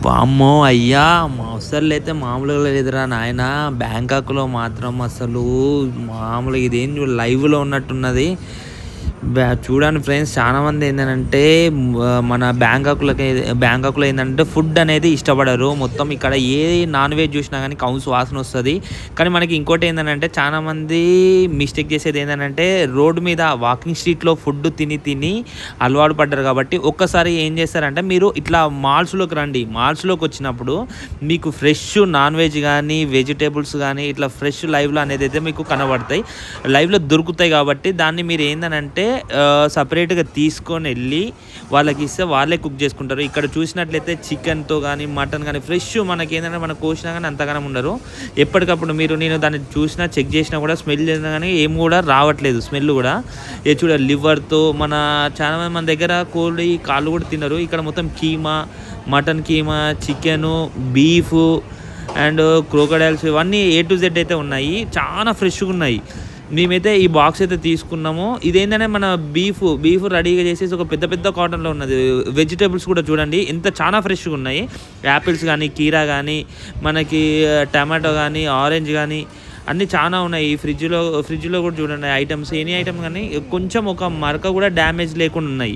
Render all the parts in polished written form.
వామ్మో! అయ్యా! అవసరాలైతే మామూలుగా లేదురా నాయనా! బ్యాంకాక్‌లో మాత్రం అసలు మామూలుగా ఇదేంది లైవ్‌లో ఉన్నట్టున్నది. చూడండి ఫ్రెండ్స్, చాలామంది ఏందనంటే మన బ్యాంకాక్‌లో ఏందంటే ఫుడ్ అనేది ఇష్టపడరు. మొత్తం ఇక్కడ ఏ నాన్ వెజ్ చూసినా గానీ కౌసు వాసన వస్తది. కానీ మనకి ఇంకోటి ఏందనంటే చాలామంది మిస్టేక్ చేసేది ఏందనంటే రోడ్ మీద వాకింగ్ స్ట్రీట్‌లో ఫుడ్ తిని అలవాటు పడ్డారు కాబట్టి ఒక్కసారి ఏం చేస్తారంటే మీరు ఇట్లా మాల్స్‌లోకి రండి. మాల్స్‌లోకి వచ్చినప్పుడు మీకు ఫ్రెష్ నాన్ వెజ్ గానీ, వెజిటబుల్స్ గానీ ఇట్లా ఫ్రెష్ లైవ్‌లో అనేదైతే మీకు కనబడతాయి. లైవ్‌లో దొరుకుతాయి కాబట్టి దాన్ని మీరు ఏందనంటే సపరేట్‌గా తీసుకొనెళ్ళి వాళ్ళకిస్తే వాళ్ళే కుక్ చేసుకుంటారు. ఇక్కడ చూసినట్లయితే చికెన్‌తో గానీ, మటన్ గానీ ఫ్రెష్ మనకేందంటే మనం కోసినా గానీ అంతగనం ఉండరు. ఎప్పటికప్పుడు నేను దాన్ని చూసినా, చెక్ చేసినా కూడా స్మెల్ చేసినా గానీ ఏం కూడా రావట్లేదు స్మెల్ గూడా. ఇది చూడ లివర్‌తో చాలామంది మన దగ్గర కోడి కాళ్ళు కూడా తినరు. ఇక్కడ మొత్తం keema, mutton keema, chicken, beef and crocodiles ఇవన్నీ ఏ టు జెడ్ అయితే ఉన్నాయి. చాలా ఫ్రెష్‌గున్నాయి. మేమైతే ఈ బాక్స్ అయితే తీసుకున్నాము. ఇదేంటంటే మన బీఫ్ రెడీగా చేసేసి ఒక పెద్ద పెద్ద కాటన్‌లో ఉన్నది. వెజిటబుల్స్ కూడా చూడండి ఎంత చాలా ఫ్రెష్‌గా ఉన్నాయి. యాపిల్స్ గానీ, కీరా గానీ, మనకి టమాటో గానీ, ఆరెంజ్ గానీ అన్నీ చాలా ఉన్నాయి. ఈ ఫ్రిడ్జ్‌లో కూడా చూడండి ఐటెమ్స్ ఎనీ ఐటెమ్ గానీ కొంచెం ఒక మరక కూడా డ్యామేజ్ లేకుండా ఉన్నాయి.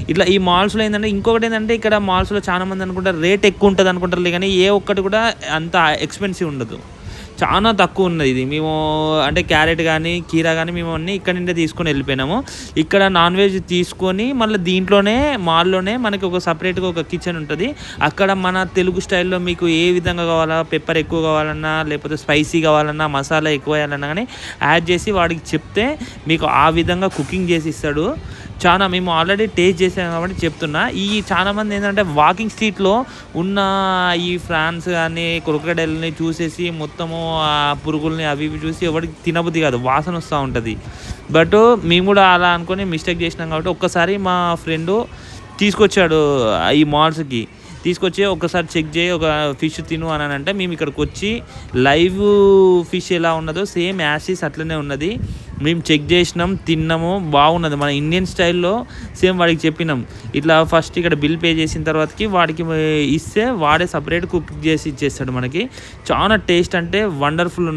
ఇట్లా ఈ మాల్స్‌లో ఏందంటే ఇంకొకటి ఏందంటే ఇక్కడ మాల్స్‌లో చాలామంది అనుకుంటారు రేట్ ఎక్కువ ఉంటది అనుకుంటారులే గానీ ఏ ఒక్కటి కూడా అంత ఎక్స్‌పెన్సివ్ ఉండదు. చానా తక్కువున్నది ఇది. మేము అంటే క్యారెట్ గానీ, కీరా గానీ మేము అన్నీ ఇక్కడి నుండే తీసుకొని వెళ్ళిపోయినాము. ఇక్కడ నాన్ వెజ్ తీసుకొని మళ్ళీ దీంట్లోనే మాల్‌లోనే మనకి ఒక సెపరేట్‌గా ఒక కిచెన్ ఉంటది. అక్కడ మన తెలుగు స్టైల్‌లో మీకు ఏ విధంగా కావాలా, పెప్పర్ ఎక్కువ కావాలన్నా, లేకపోతే స్పైసీ కావాలన్నా, మసాలా ఎక్కువ వేయాలన్నా గానీ యాడ్ చేసి వాడికి చెప్తే మీకు ఆ విధంగా కుకింగ్ చేసి ఇస్తాడు. మేము ఆల్రెడీ టేస్ట్ చేసాం కాబట్టి చెప్తున్నా. చాలామంది ఏంటంటే వాకింగ్ స్ట్రీట్‌లో ఉన్న ఈ ఫ్రాన్స్ గానీ, క్రొకోడైల్‌ని చూసేసి మొత్తము ఆ పురుగుల్ని అవి ఇవి చూసి ఎవడికి తినబుద్ధి కాదు. వాసన వస్తా ఉంటది. మేము కూడా అలా అనుకోని మిస్టేక్ చేసినాం కాబట్టి ఒక్కసారి మా ఫ్రెండు తీసుకొచ్చాడు ఈ మాల్స్‌కి. తీసుకొచ్చి ఒక్కసారి చెక్ చేయి, ఒక ఫిష్ తిను అనంటే మేము ఇక్కడికొచ్చి లైవ్ ఫిష్ ఎలా ఉన్నదో సేమ్ యాజ్ ఇట్ ఈజ్ అట్లనే ఉన్నది. మేము చెక్ చేసినాం, తిన్నాము, బాగున్నది. మన ఇండియన్ స్టైల్‌లో సేమ్ వాడికి చెప్పినాం. ఇట్లా ఫస్ట్ ఇక్కడ బిల్ పే చేసిన తర్వాతకి వాడికి ఇస్తే వాడే సపరేట్ కుక్ చేసి ఇచ్చేస్తాడు మనకి. చాలా టేస్ట్ అంటే వండర్‌ఫుల్ ఉన్నది.